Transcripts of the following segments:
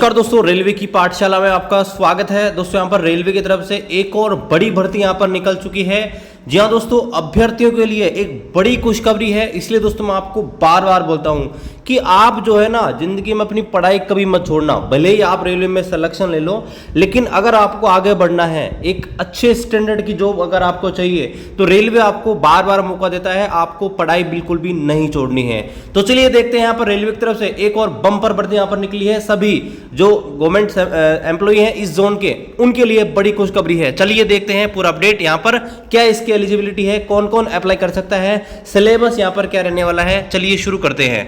नमस्कार दोस्तों, रेलवे की पाठशाला में आपका स्वागत है। दोस्तों यहाँ पर रेलवे की तरफ से एक और बड़ी भर्ती यहाँ पर निकल चुकी है। जी हाँ दोस्तों, अभ्यर्थियों के लिए एक बड़ी खुशखबरी है। इसलिए दोस्तों मैं आपको बार बार बोलता हूँ कि आप जो है ना, जिंदगी में अपनी पढ़ाई कभी मत छोड़ना। भले ही आप रेलवे में सिलेक्शन ले लो, लेकिन अगर आपको आगे बढ़ना है, एक अच्छे स्टैंडर्ड की जॉब अगर आपको चाहिए, तो रेलवे आपको बार बार मौका देता है। आपको पढ़ाई बिल्कुल भी नहीं छोड़नी है। तो चलिए देखते हैं यहाँ पर रेलवे की तरफ से एक और बम्पर भर्ती यहाँ पर निकली है। सभी जो गवर्नमेंट एम्प्लॉई हैं इस जोन के, उनके लिए बड़ी खुशखबरी है। चलिए देखते हैं पूरा अपडेट यहाँ पर, क्या इसकी एलिजिबिलिटी है, कौन कौन अप्लाई कर सकता है, सिलेबस यहाँ पर क्या रहने वाला है। चलिए शुरू करते हैं।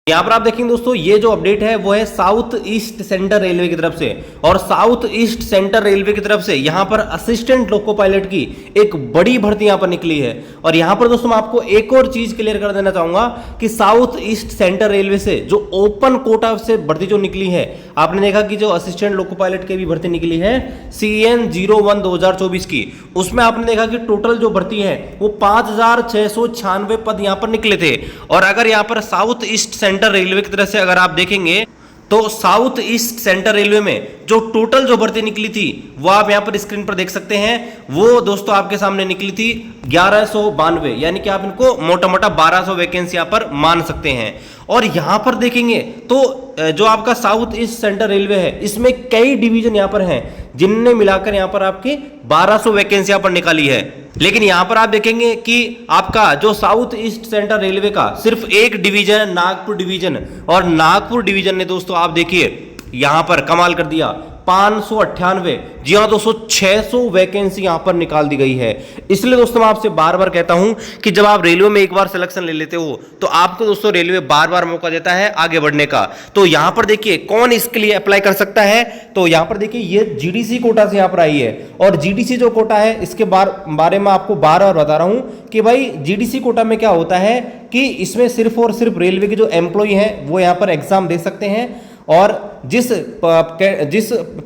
यहाँ पर आप देखेंगे दोस्तों, ये जो अपडेट है वो है साउथ ईस्ट सेंट्रल रेलवे की तरफ से, और साउथ ईस्ट सेंट्रल रेलवे की तरफ से यहाँ पर असिस्टेंट लोको पायलट की एक बड़ी भर्ती यहाँ पर निकली है। और यहाँ पर दोस्तों मैं आपको एक और चीज क्लियर कर देना चाहूंगा कि साउथ ईस्ट सेंट्रल रेलवे से जो ओपन कोटा से भर्ती जो निकली है, आपने देखा कि जो असिस्टेंट लोको पायलट की भी भर्ती निकली है CN 01 2024 की, उसमें आपने देखा कि टोटल जो भर्ती है वो 5696 पद यहाँ पर निकले थे। और अगर यहाँ पर साउथ ईस्ट सेंट्रल रेलवे की तरफ से अगर आप देखेंगे, तो साउथ ईस्ट सेंट्रल रेलवे में जो टोटल जो भर्ती निकली थी वो आप यहां पर स्क्रीन पर देख सकते हैं। वो दोस्तों आपके सामने निकली थी 1192, यानी कि आप इनको मोटा मोटा 1200 वैकेंसी यहां पर मान सकते हैं। और यहां पर देखेंगे तो जो आपका साउथ ईस्ट सेंट्रल रेलवे है, इसमें कई डिवीजन यहां पर हैं जिनने मिलाकर यहां पर आपकी 1200 वैकेंसी यहां पर निकाली है। लेकिन यहां पर आप देखेंगे कि आपका जो साउथ ईस्ट सेंट्रल रेलवे का सिर्फ एक डिवीजन है, नागपुर डिवीजन, और नागपुर डिवीजन ने दोस्तों आप देखिए यहां पर कमाल कर दिया, 598। जी हाँ दोस्तों, 600 वैकेंसी यहां पर निकाल दी गई है। इसलिए दोस्तों मैं आपसे बार बार कहता हूं कि जब आप रेलवे में एक बार सिलेक्शन ले लेते हो, तो आपको दोस्तों रेलवे बार बार मौका देता है आगे बढ़ने का। तो यहां पर देखिए कौन इसके लिए अप्लाई कर सकता है। तो यहां पर देखिए ये GDC कोटा से यहां पर आई है, और GDC जो कोटा है इसके बारे में आपको बार बार बता रहा हूं कि भाई GDC कोटा में क्या होता है कि इसमें सिर्फ और सिर्फ रेलवे के जो एम्प्लॉय हैं वो यहां पर एग्जाम दे सकते हैं, और जिस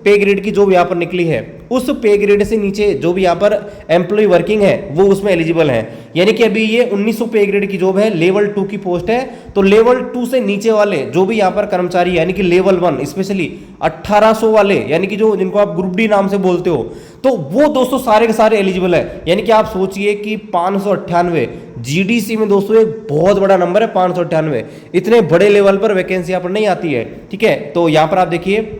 पे ग्रेड की जो यहाँ पर निकली है, उस पे ग्रेड से नीचे जो भी यहाँ पर एम्प्लॉय वर्किंग है वो उसमें एलिजिबल है। यानी कि अभी ये 1900 पे ग्रेड की जॉब है, लेवल 2 की पोस्ट है। तो लेवल 2 से नीचे वाले जो भी यहाँ पर कर्मचारी, यानी कि लेवल 1 स्पेशली 1800 वाले, यानी कि जो जिनको आप ग्रुप डी नाम से बोलते हो, तो वो दोस्तों सारे के सारे एलिजिबल है। यानी कि आप सोचिए कि 598 GDC में दोस्तों एक बहुत बड़ा नंबर है। 598 इतने बड़े लेवल पर वैकेंसी यहाँ पर नहीं आती है। ठीक है, तो यहाँ पर आप देखिए,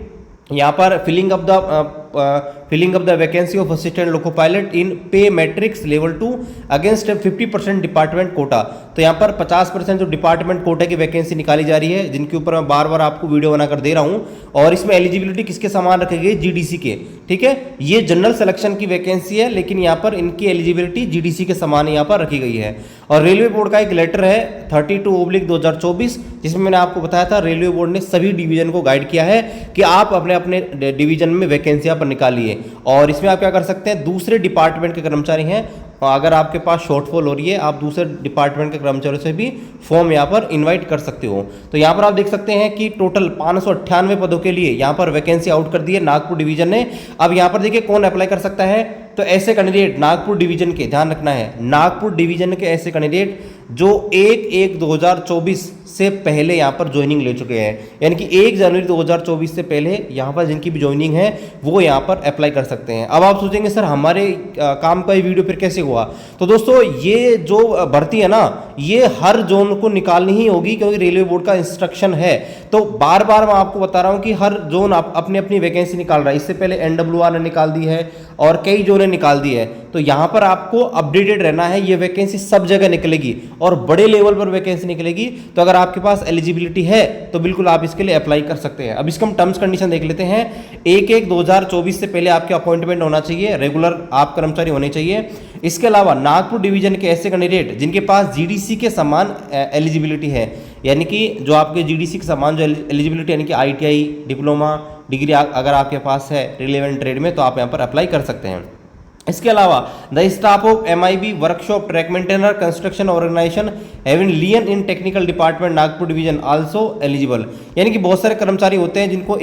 यहाँ पर filling up the vacancy of assistant loco pilot in pay matrix level 2 against 50% department quota. तो यहाँ पर 50% जो डिपार्टमेंट कोटा की वैकेंसी निकाली जा रही है, जिनके ऊपर मैं बार बार आपको वीडियो बनाकर दे रहा हूँ। और इसमें एलिजिबिलिटी किसके समान रखी गई? GDC के। ठीक है, ये जनरल सिलेक्शन की वैकेंसी है, लेकिन यहाँ पर इनकी एलिजिबिलिटी GDC के समान यहाँ पर रखी गई है। और रेलवे बोर्ड का एक लेटर है 32/2024, जिसमें मैंने आपको बताया था रेलवे बोर्ड ने सभी डिवीजन को गाइड किया है कि आप अपने अपने डिवीजन में वैकेंसी यहाँ पर निकालिए। और इसमें आप क्या कर सकते हैं, दूसरे डिपार्टमेंट के कर्मचारी हैं, अगर आपके पास शॉर्टफॉल हो रही है, आप दूसरे डिपार्टमेंट के कर्मचारियों से भी फॉर्म यहाँ पर इनवाइट कर सकते हो। तो यहाँ पर आप देख सकते हैं कि टोटल 598 पदों के लिए यहाँ पर वैकेंसी आउट कर दी है नागपुर डिवीजन ने। अब यहाँ पर देखिए कौन अप्लाई कर सकता है। तो ऐसे कैंडिडेट नागपुर डिवीजन के, ध्यान रखना है, नागपुर डिवीजन के ऐसे कैंडिडेट जो 1/1/2024 से पहले यहाँ पर ज्वाइनिंग ले चुके हैं, यानी कि 1 जनवरी 2024 से पहले यहाँ पर जिनकी भी ज्वाइनिंग है वो यहाँ पर अप्लाई कर सकते हैं। अब आप सोचेंगे सर हमारे काम का ये वीडियो फिर कैसे हुआ? तो दोस्तों ये जो भर्ती है ना, ये हर जोन को निकालनी ही होगी, क्योंकि रेलवे बोर्ड का इंस्ट्रक्शन है। तो बार बार मैं आपको बता रहा हूँ कि हर जोन अपनी अपनी वैकेंसी निकाल रहा है। इससे पहले NWR ने निकाल दी है और कई जोन ने निकाल दी है। तो यहाँ पर आपको अपडेटेड रहना है। ये वैकेंसी सब जगह निकलेगी और बड़े लेवल पर वैकेंसी निकलेगी। तो अगर आपके पास एलिजिबिलिटी है तो बिल्कुल आप इसके लिए अप्लाई कर सकते हैं। अब इसका हम टर्म्स कंडीशन देख लेते हैं। 1/1/2024 से पहले आपके अपॉइंटमेंट होना चाहिए, रेगुलर आप कर्मचारी होने चाहिए। इसके अलावा नागपुर डिवीजन के ऐसे कैंडिडेट जिनके पास GDC के समान एलिजिबिलिटी है, यानी कि जो आपके GDC के समान जो एलिजिबिलिटी, यानी कि ITI डिप्लोमा डिग्री अगर आपके पास है रिलेवेंट ट्रेड में, तो आप यहाँ पर अप्लाई कर सकते हैं। इसके अलावा the staff of MIB workshop track maintainer construction organisation having lien in technical department Nagpur division also eligible. यानी कि बहुत सारे कर्मचारी होते हैं जिनको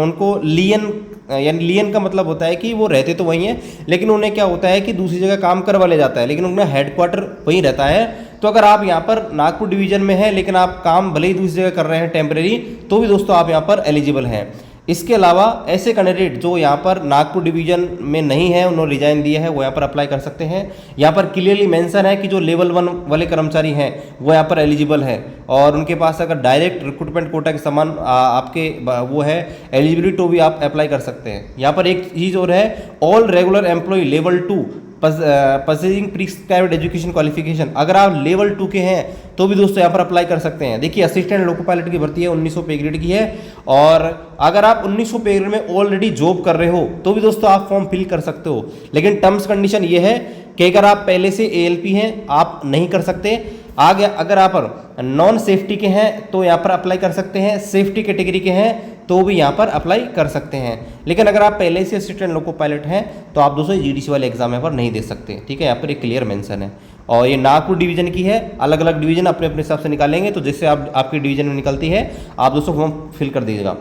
उनको लियन, यानी लियन का मतलब होता है कि वो रहते तो वहीं हैं, लेकिन उन्हें क्या होता है कि दूसरी जगह काम करवा ले जाता है, लेकिन उनका हेडक्वार्टर वहीं रहता है। तो अगर आप यहाँ पर नागपुर डिवीजन में हैं लेकिन आप काम भले ही दूसरी जगह कर रहे हैं टेम्परेरी, तो भी दोस्तों आप यहाँ पर एलिजिबल हैं। इसके अलावा ऐसे कैंडिडेट जो यहाँ पर नागपुर डिवीजन में नहीं है, उन्होंने रिजाइन दिया है, वो यहाँ पर अप्लाई कर सकते हैं। यहाँ पर क्लियरली मेंशन है कि जो लेवल 1 वाले कर्मचारी हैं वो यहाँ पर एलिजिबल है और उनके पास अगर डायरेक्ट रिक्रूटमेंट कोटा के समान आपके वो है एलिजिबिलिटी, तो भी आप अप्लाई कर सकते हैं। यहाँ पर एक चीज़ और है, all regular employ level 2 possessing prescribed education qualification, अगर आप लेवल 2 के हैं तो भी दोस्तों यहाँ पर अप्लाई कर सकते हैं। देखिए असिस्टेंट लोको पायलट की भर्ती है, 1900 पे ग्रेड की है, और अगर आप 1900 पे ग्रेड में ऑलरेडी जॉब कर रहे हो तो भी दोस्तों आप फॉर्म फिल कर सकते हो। लेकिन टर्म्स कंडीशन ये है कि अगर आप पहले से ALP हैं आप नहीं कर सकते। आगे अगर आप नॉन सेफ्टी के हैं तो यहाँ पर अप्लाई कर सकते हैं, सेफ्टी कैटेगरी के हैं तो भी यहाँ पर अप्लाई कर सकते हैं। लेकिन अगर आप पहले से असिस्टेंट लोको पायलट हैं तो आप दोस्तों GDC वाले एग्जाम यहाँ पर नहीं दे सकते, ठीक है। यहाँ पर एक क्लियर मेंशन है और ये नागपुर डिवीजन की है, अलग अलग डिवीजन अपने अपने हिसाब से निकालेंगे, तो जैसे आपकी डिवीजन में निकलती है आप दोस्तों फॉर्म फिल कर दीजिएगा।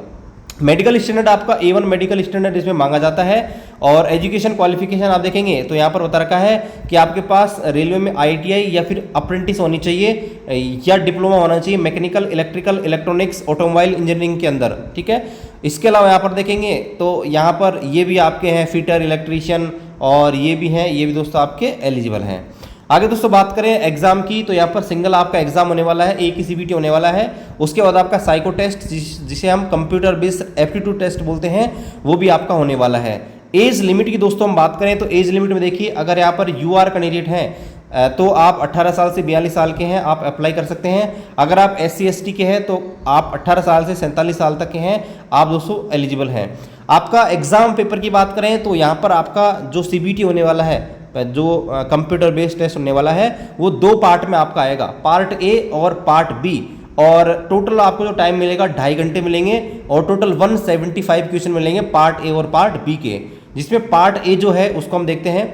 मेडिकल स्टैंडर्ड आपका A1 मेडिकल स्टैंडर्ड इसमें मांगा जाता है। और एजुकेशन क्वालिफिकेशन आप देखेंगे तो यहाँ पर बता रखा है कि आपके पास रेलवे में ITI या फिर अप्रेंटिस होनी चाहिए या डिप्लोमा होना चाहिए mechanical, electrical, electronics, automobile engineering के अंदर, ठीक है। इसके अलावा यहाँ पर देखेंगे तो यहाँ पर ये भी आपके हैं फिटर, इलेक्ट्रीशियन, और ये भी हैं, ये भी दोस्तों आपके एलिजिबल हैं। आगे दोस्तों बात करें एग्जाम की, तो यहाँ पर सिंगल आपका एग्जाम होने वाला है, एक ही CBT होने वाला है। उसके बाद आपका साइको टेस्ट जिसे हम कंप्यूटर बेस्ड एप्टीट्यूड टेस्ट बोलते हैं, वो भी आपका होने वाला है। एज लिमिट की दोस्तों हम बात करें तो एज लिमिट में देखिए, अगर यहाँ पर UR कैंडिडेट हैं तो आप 18 साल से 42 साल के हैं, आप अप्लाई कर सकते हैं। अगर आप SC ST के हैं तो आप 18 साल से 47 साल तक के हैं, आप दोस्तों एलिजिबल हैं। आपका एग्जाम पेपर की बात करें तो यहाँ पर आपका जो CBT होने वाला है, जो कंप्यूटर बेस्ड टेस्ट होने वाला है, वो 2 पार्ट में आपका आएगा, पार्ट A और पार्ट B, और टोटल आपको जो टाइम मिलेगा 2.5 घंटे मिलेंगे और टोटल 175 क्वेश्चन मिलेंगे पार्ट A और पार्ट B के। जिसमें पार्ट A जो है उसको हम देखते हैं।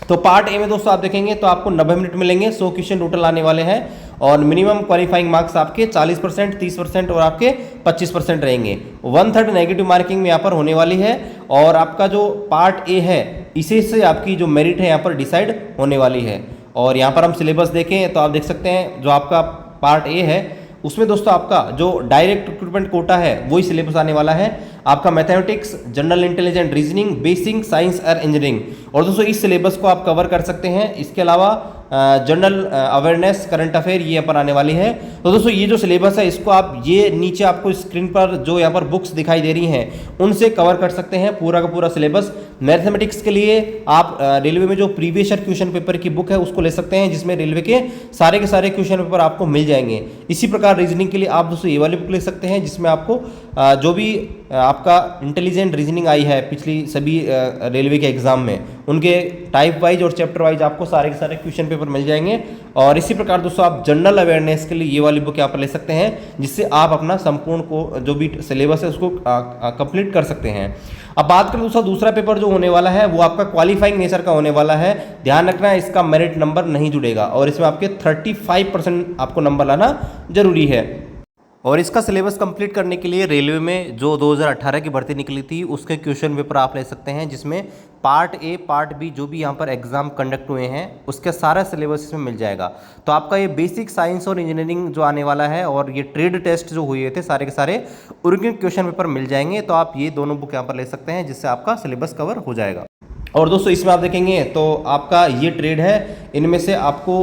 तो पार्ट A में दोस्तों आप देखेंगे तो आपको 90 मिनट मिलेंगे, 100 क्वेश्चन टोटल आने वाले हैं और मिनिमम क्वालिफाइंग मार्क्स आपके 40%, 30% और आपके 25% रहेंगे। 1/3 नेगेटिव मार्किंग में यहाँ पर होने वाली है और आपका जो पार्ट A है इसी से आपकी जो मेरिट है यहाँ पर डिसाइड होने वाली है। और यहाँ पर हम सिलेबस देखें तो आप देख सकते हैं जो आपका पार्ट A है उसमें दोस्तों आपका जो डायरेक्ट रिक्रूटमेंट कोटा है वही सिलेबस आने वाला है। आपका mathematics, general intelligent, reasoning, basic science और इंजीनियरिंग, और दोस्तों इस सिलेबस को आप कवर कर सकते हैं। इसके अलावा जनरल अवेयरनेस, करंट अफेयर ये यहाँ पर आने वाली है। तो दोस्तों ये जो सिलेबस है इसको आप ये नीचे आपको स्क्रीन पर जो यहाँ पर बुक्स दिखाई दे रही हैं उनसे कवर कर सकते हैं पूरा का पूरा सिलेबस। मैथमेटिक्स के लिए आप रेलवे में जो प्रीवियस ईयर क्वेश्चन पेपर की बुक है उसको ले सकते हैं, जिसमें रेलवे के सारे क्वेश्चन पेपर आपको मिल जाएंगे। इसी प्रकार रीजनिंग के लिए आप दोस्तों ये वाली बुक ले सकते हैं, जिसमें आपको जो भी आपका इंटेलिजेंट रीजनिंग आई है पिछली सभी रेलवे के एग्जाम में, उनके टाइप वाइज और चैप्टर वाइज आपको सारे के सारे क्वेश्चन पेपर मिल जाएंगे। और इसी प्रकार दोस्तों आप जनरल अवेयरनेस के लिए ये वाली बुक यहाँ पर ले सकते हैं, जिससे आप अपना संपूर्ण को जो भी सिलेबस है उसको कंप्लीट कर सकते हैं। अब बात करें दोस्तों दूसरा पेपर जो होने वाला है वो आपका क्वालिफाइंग नेचर का होने वाला है। ध्यान रखना है इसका मेरिट नंबर नहीं जुड़ेगा और इसमें आपके 35% आपको नंबर लाना जरूरी है। और इसका सिलेबस कंप्लीट करने के लिए रेलवे में जो 2018 की भर्ती निकली थी उसके क्वेश्चन पेपर आप ले सकते हैं, जिसमें पार्ट A, पार्ट B जो भी यहाँ पर एग्जाम कंडक्ट हुए हैं उसका सारा सिलेबस इसमें मिल जाएगा। तो आपका ये बेसिक साइंस और इंजीनियरिंग जो आने वाला है और ये ट्रेड टेस्ट जो हुए थे सारे के सारे उनके क्वेश्चन पेपर मिल जाएंगे। तो आप ये दोनों बुक यहाँ पर ले सकते हैं, जिससे आपका सिलेबस कवर हो जाएगा। और दोस्तों इसमें आप देखेंगे तो आपका ये ट्रेड है, इनमें से आपको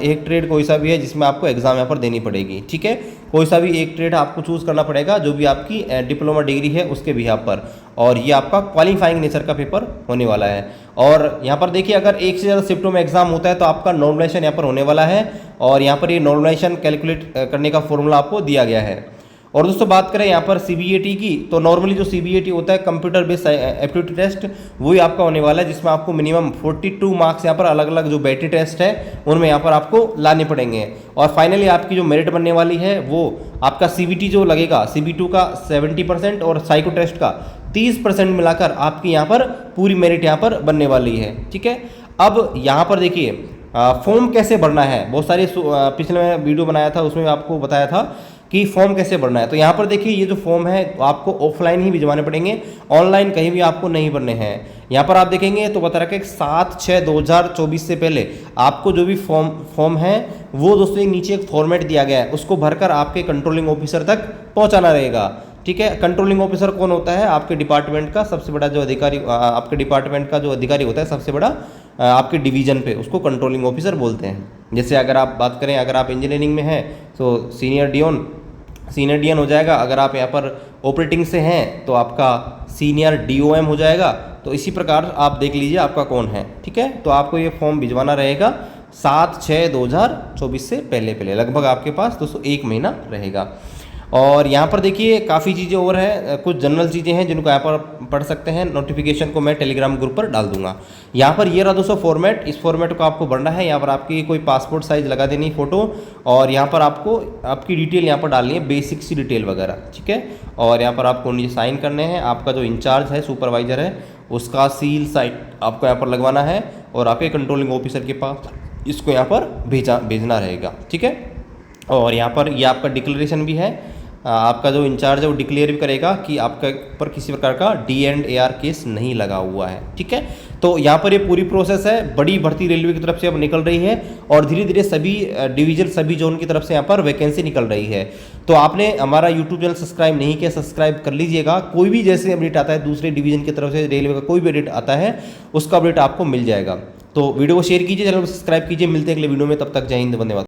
एक ट्रेड कोई सा भी है जिसमें आपको एग्जाम यहाँ पर देनी पड़ेगी, ठीक है। कोई सा भी एक ट्रेड आपको चूज़ करना पड़ेगा जो भी आपकी डिप्लोमा डिग्री है उसके बिहाफ पर, और ये आपका क्वालिफाइंग नेचर का पेपर होने वाला है। और यहाँ पर देखिए अगर एक से ज़्यादा शिफ्टों में एग्जाम होता है तो आपका नॉर्मलाइजेशन यहाँ पर होने वाला है, और यहाँ पर ये नॉर्मलाइजेशन कैलकुलेट करने का फॉर्मूला आपको दिया गया है। और दोस्तों बात करें यहाँ पर CBAT की, तो नॉर्मली जो CBAT होता है कंप्यूटर बेस्ड एप्टीट्यूड टेस्ट वही आपका होने वाला है, जिसमें आपको मिनिमम 42 मार्क्स यहाँ पर अलग अलग जो बैटरी टेस्ट है उनमें यहाँ पर आपको लाने पड़ेंगे। और फाइनली आपकी जो मेरिट बनने वाली है वो आपका CBT जो लगेगा, CB2 का 70% और साइको टेस्ट का 30% मिलाकर आपकी यहाँ पर पूरी मेरिट यहाँ पर बनने वाली है, ठीक है। अब यहाँ पर देखिए फॉर्म कैसे भरना है, बहुत सारी पिछले मैं वीडियो बनाया था उसमें आपको बताया था कि फॉर्म कैसे भरना है। तो यहाँ पर देखिए ये जो फॉर्म है आपको ऑफलाइन ही भिजवाने पड़ेंगे, ऑनलाइन कहीं भी आपको नहीं भरने हैं। यहाँ पर आप देखेंगे तो बता रखा है कि 7/6/2024 से पहले आपको जो भी फॉर्म है वो दोस्तों एक नीचे एक फॉर्मेट दिया गया है, उसको भरकर आपके कंट्रोलिंग ऑफिसर तक पहुँचाना रहेगा। ठीक है, कंट्रोलिंग ऑफिसर कौन होता है? आपके डिपार्टमेंट का सबसे बड़ा जो अधिकारी, आपके डिपार्टमेंट का जो अधिकारी होता है सबसे बड़ा आपके डिवीजन पे, उसको कंट्रोलिंग ऑफिसर बोलते हैं। जैसे अगर आप बात करें, अगर आप इंजीनियरिंग में हैं तो सीनियर डीएन हो जाएगा। अगर आप यहाँ पर ऑपरेटिंग से हैं तो आपका सीनियर डीओएम हो जाएगा। तो इसी प्रकार आप देख लीजिए आपका कौन है। ठीक है, तो आपको ये फॉर्म भिजवाना रहेगा 7/6/2024 से पहले लगभग आपके पास दोस्तों 1 महीना रहेगा। और यहाँ पर देखिए काफ़ी चीज़ें और हैं, कुछ जनरल चीज़ें हैं जिनको यहाँ पर पढ़ सकते हैं। नोटिफिकेशन को मैं टेलीग्राम ग्रुप पर डाल दूंगा। यहाँ पर ये रहा दोस्तों फॉर्मेट, इस फॉर्मेट को आपको भरना है। यहाँ पर आपकी कोई पासपोर्ट साइज लगा देनी फ़ोटो, और यहाँ पर आपको आपकी डिटेल यहाँ पर डालनी है, बेसिक सी डिटेल वगैरह। ठीक है, और यहाँ पर आपको नीचे साइन करने हैं। आपका जो इंचार्ज है, सुपरवाइजर है, उसका सील साइन आपको यहाँ पर लगवाना है, और आपके कंट्रोलिंग ऑफिसर के पास इसको यहाँ पर भेजना रहेगा। ठीक है, और यहाँ पर ये आपका डिक्लेरेशन भी है, आपका जो इंचार्ज है वो डिक्लेयर भी करेगा कि आपके ऊपर किसी प्रकार का D&AR केस नहीं लगा हुआ है। ठीक है, तो यहाँ पर ये पूरी प्रोसेस है। बड़ी भर्ती रेलवे की तरफ से अब निकल रही है, और धीरे धीरे सभी डिवीजन, सभी जोन की तरफ से यहाँ पर वैकेंसी निकल रही है। तो आपने हमारा यूट्यूब चैनल सब्सक्राइब नहीं किया, सब्सक्राइब कर लीजिएगा। कोई भी जैसे अपडेट आता है दूसरे डिवीजन की तरफ से, रेलवे का कोई भी अपडेट आता है उसका अपडेट आपको मिल जाएगा। तो वीडियो को शेयर कीजिए, चैनल को सब्सक्राइब कीजिए। मिलते हैं अगले वीडियो में, तब तक जय हिंद, वंदे मातरम।